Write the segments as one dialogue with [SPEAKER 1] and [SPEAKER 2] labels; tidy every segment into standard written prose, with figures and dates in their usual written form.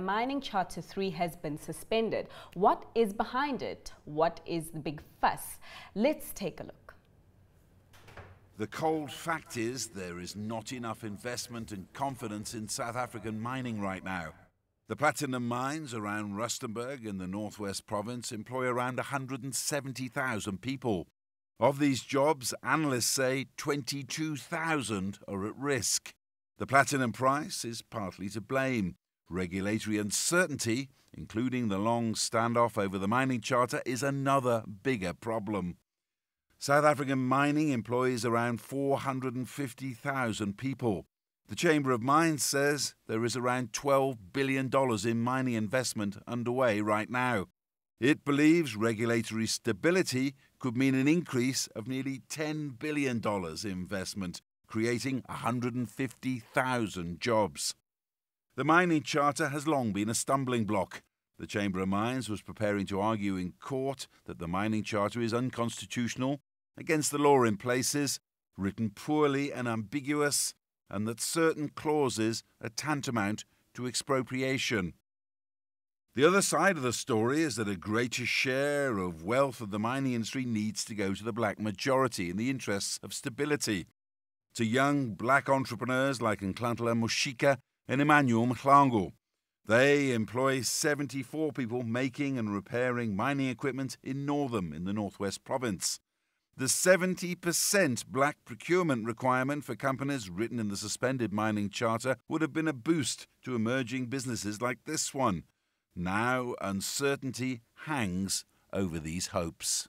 [SPEAKER 1] Mining Charter 3 has been suspended. What is behind it? What is the big fuss? Let's take a look.
[SPEAKER 2] The cold fact is there is not enough investment and confidence in South African mining right now. The platinum mines around Rustenburg in the northwest province employ around 170,000 people. Of these jobs, analysts say 22,000 are at risk. The platinum price is partly to blame. Regulatory uncertainty, including the long standoff over the mining charter, is another bigger problem. South African mining employs around 450,000 people. The Chamber of Mines says there is around $12 billion in mining investment underway right now. It believes regulatory stability could mean an increase of nearly $10 billion in investment, creating 150,000 jobs. The mining charter has long been a stumbling block. The Chamber of Mines was preparing to argue in court that the mining charter is unconstitutional, against the law in places, written poorly and ambiguous, and that certain clauses are tantamount to expropriation. The other side of the story is that a greater share of wealth of the mining industry needs to go to the black majority in the interests of stability, to young black entrepreneurs like Nhlanhla Moshitwa and Emmanuel Mahlangu. They employ 74 people making and repairing mining equipment in Northam in the northwest province. The 70% black procurement requirement for companies written in the suspended mining charter would have been a boost to emerging businesses like this one. Now uncertainty hangs over these hopes.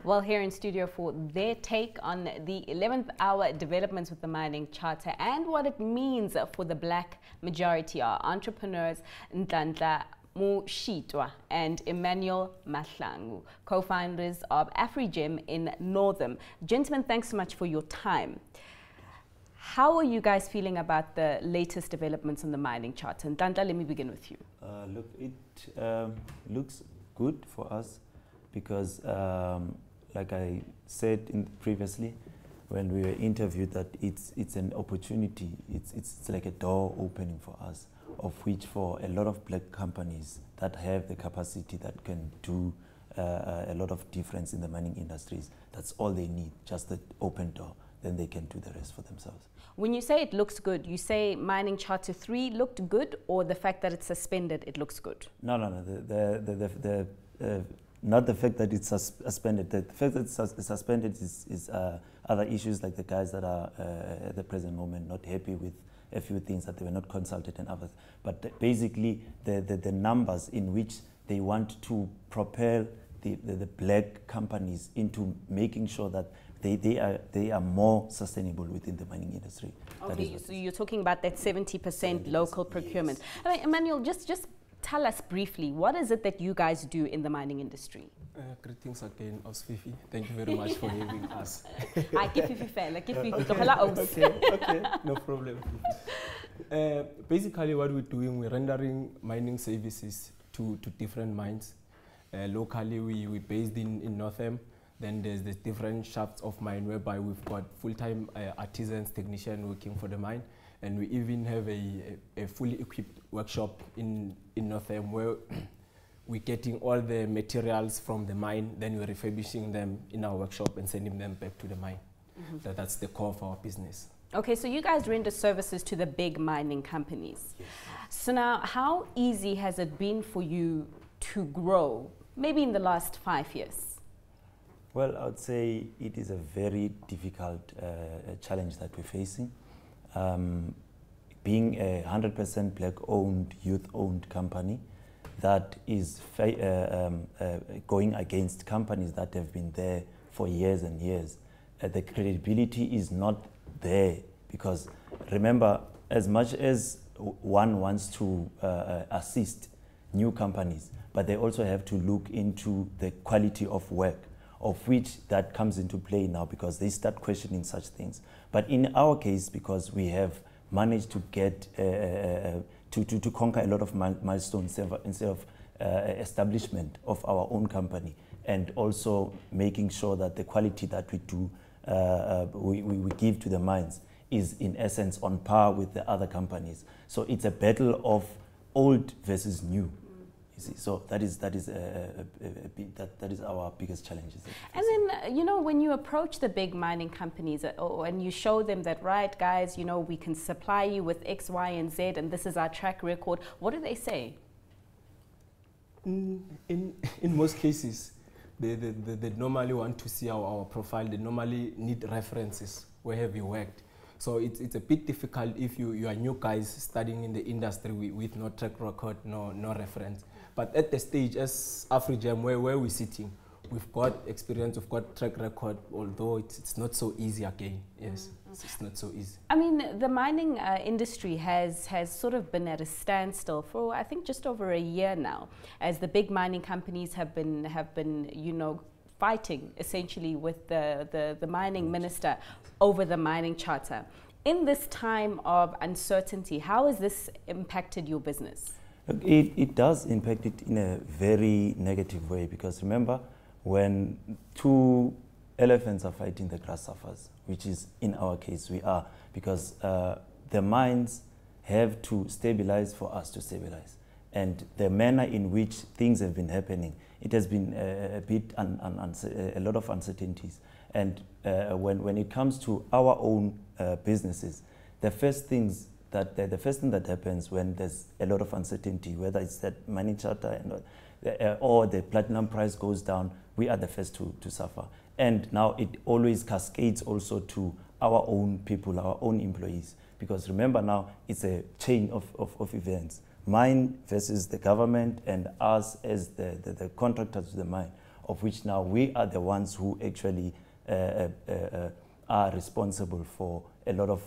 [SPEAKER 1] Well, here in studio for their take on the 11th hour developments with the mining charter and what it means for the black majority are entrepreneurs Nhlanhla Moshitwa and Emmanuel Mahlangu, co-founders of Afrigem in Northam. Gentlemen, thanks so much for your time. How are you guys feeling about the latest developments in the mining charter? Nhlanhla, let me begin with you.
[SPEAKER 3] Look, it looks good for us because, like I said previously, when we were interviewed, that it's an opportunity. It's like a door opening for us, of which for a lot of black companies that have the capacity that can do a lot of difference in the mining industries, that's all they need, just the open door. Then they can do the rest for themselves.
[SPEAKER 1] When you say it looks good, you say mining charter 3 looked good, or the fact that it's suspended, it looks good?
[SPEAKER 3] No. Not the fact that it's suspended. The fact that it's suspended is other issues, like the guys that are at the present moment not happy with a few things, that they were not consulted and others. But basically, the numbers in which they want to propel the black companies into making sure that they are more sustainable within the mining industry.
[SPEAKER 1] Okay, so you're talking about that 70% local procurement. Yes. I mean, Emmanuel, just tell us briefly, what is it that you guys do in the mining industry?
[SPEAKER 4] Greetings again, Osfifi. Thank you very much for having us.
[SPEAKER 1] I give you fella, give you
[SPEAKER 4] okay, no problem. Basically, what we're doing, we're rendering mining services to different mines. Locally, we're based in Northam. Then there's the different shafts of mine whereby we've got full-time artisans, technicians working for the mine. And we even have a fully equipped workshop in Northam where we're getting all the materials from the mine, then we're refurbishing them in our workshop and sending them back to the mine. Mm-hmm. That's the core of our business. Okay,
[SPEAKER 1] so you guys render services to the big mining companies.
[SPEAKER 4] Yes.
[SPEAKER 1] So now, how easy has it been for you to grow, maybe in the last 5 years?
[SPEAKER 3] Well, I would say it is a very difficult challenge that we're facing. Being a 100% black-owned, youth-owned company that is going against companies that have been there for years and years, the credibility is not there, because remember, as much as one wants to assist new companies, but they also have to look into the quality of work, of which that comes into play now, because they start questioning such things. But in our case, because we have managed to get to conquer a lot of milestones instead of establishment of our own company, and also making sure that the quality that we do we give to the mines is in essence on par with the other companies. So it's a battle of old versus new. You see, so that is our biggest challenge.
[SPEAKER 1] And then, you know, when you approach the big mining companies and you show them that, right, guys, you know, we can supply you with X, Y, and Z, and this is our track record, what do they say?
[SPEAKER 4] In most cases, they normally want to see our profile. They normally need references. Where have you worked? So it's a bit difficult if you are new guys studying in the industry with no track record, no reference. But at the stage, as Afrigem, where we're sitting, we've got experience, we've got track record, although it's not so easy again. Yes, it's not so easy.
[SPEAKER 1] I mean, the mining industry has sort of been at a standstill for, I think, just over a year now, as the big mining companies have been, you know, fighting essentially with the mining minister over the mining charter. In this time of uncertainty, how has this impacted your business?
[SPEAKER 3] It does impact it in a very negative way, because remember, when two elephants are fighting, the grass suffers, which is in our case we are, because the mines have to stabilize for us to stabilize. And the manner in which things have been happening, it has been a lot of uncertainties. And when it comes to our own businesses, the first thing that happens when there's a lot of uncertainty, whether it's that mining charter or the platinum price goes down, we are the first to suffer. And now it always cascades also to our own people, our own employees. Because remember now, it's a chain of events. Mine versus the government and us as the contractors to the mine, of which now we are the ones who actually are responsible for a lot of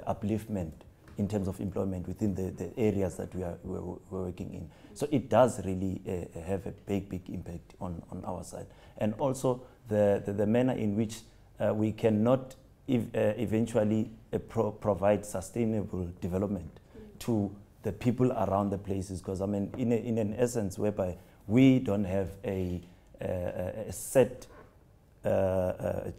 [SPEAKER 3] upliftment in terms of employment within the areas that we're working in. So it does really have a big impact on our side. And also the manner in which we cannot eventually provide sustainable development to the people around the places, because I mean, in an essence whereby we don't have a set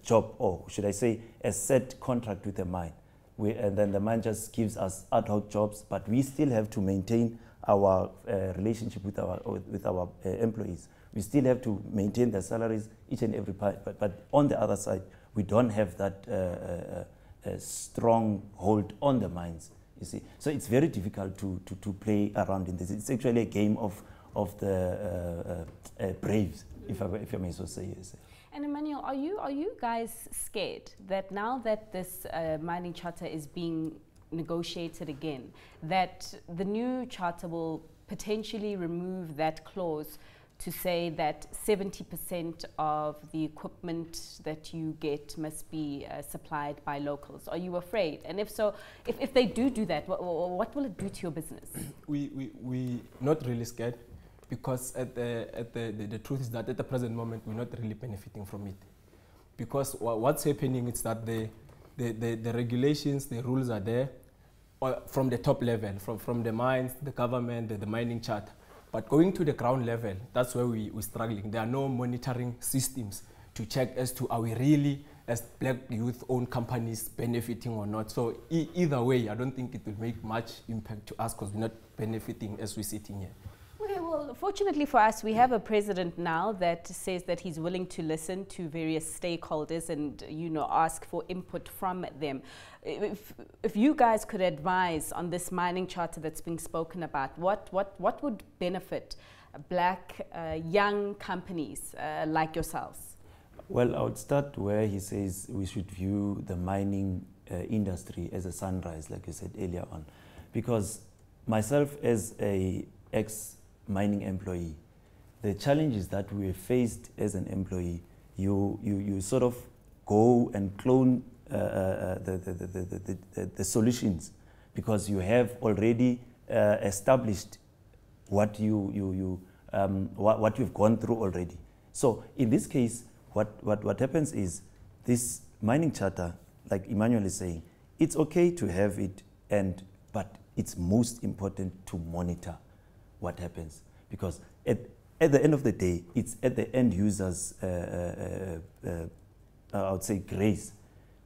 [SPEAKER 3] job, or should I say a set contract with the mine. And then the mine just gives us ad hoc jobs, but we still have to maintain our relationship with our employees. We still have to maintain their salaries each and every part. But on the other side, we don't have that strong hold on the mines. You see, so it's very difficult to play around in this. It's actually a game of the braves, if I may so say. Yes.
[SPEAKER 1] And Emmanuel, are you guys scared that now that this mining charter is being negotiated again, that the new charter will potentially remove that clause to say that 70% of the equipment that you get must be supplied by locals? Are you afraid? And if so, if they do that, what will it do to your business?
[SPEAKER 4] We not really scared, because the truth is that at the present moment we're not really benefiting from it, because what's happening is that the regulations, the rules are there from the top level, from the mines, the government, the mining charter. But going to the ground level, that's where we're struggling. There are no monitoring systems to check as to are we really, as black youth-owned companies, benefiting or not. So either way, I don't think it will make much impact to us, because we're not benefiting as we're sitting here.
[SPEAKER 1] Okay, well, fortunately for us, we have a president now that says that he's willing to listen to various stakeholders and, you know, ask for input from them. If you guys could advise on this mining charter that's being spoken about, what would benefit black young companies like yourselves?
[SPEAKER 3] Well, I would start where he says we should view the mining industry as a sunrise, like you said earlier on, because myself as a ex-mining employee, the challenges that we faced as an employee, you sort of go and clone the solutions, because you have already established what you've gone through already. So in this case, what happens is this mining charter, like Emmanuel is saying, it's okay to have it, but it's most important to monitor what happens, because at the end of the day, it's at the end user's I would say grace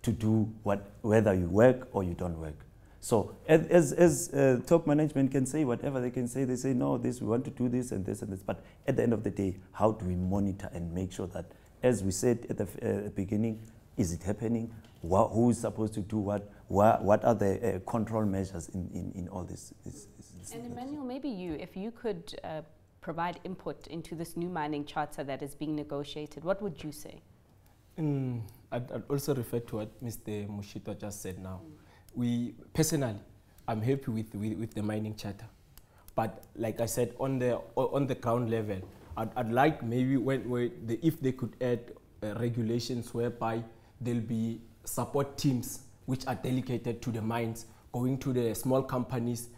[SPEAKER 3] to do whether you work or you don't work. So as top management can say whatever they can say, they say, no, we want to do this and this and this. But at the end of the day, how do we monitor and make sure that, as we said at the beginning, is it happening? Who is supposed to do what? What are the control measures in all this?
[SPEAKER 1] And Emmanuel, maybe if you could provide input into this new mining charter that is being negotiated, what would you say?
[SPEAKER 4] I'd also refer to what Mr. Moshitwa just said now. Personally, I'm happy with the mining charter. But like I said, on the ground level, I'd like maybe if they could add regulations whereby there'll be support teams which are dedicated to the mines, going to the small companies,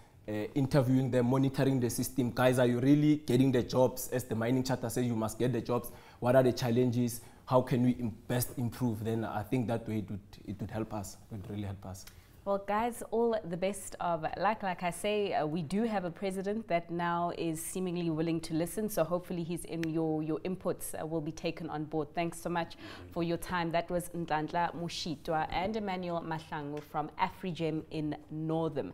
[SPEAKER 4] interviewing them, monitoring the system. Guys, are you really getting the jobs? As the mining charter says, you must get the jobs. What are the challenges? How can we best improve? Then I think that way it would help us. It would really help us.
[SPEAKER 1] Well, guys, all the best of luck. Like I say, we do have a president that now is seemingly willing to listen. So hopefully your inputs will be taken on board. Thanks so much for your time. That was Nhlanhla Moshitwa and Emmanuel Mahlangu from Afrigem in Northam.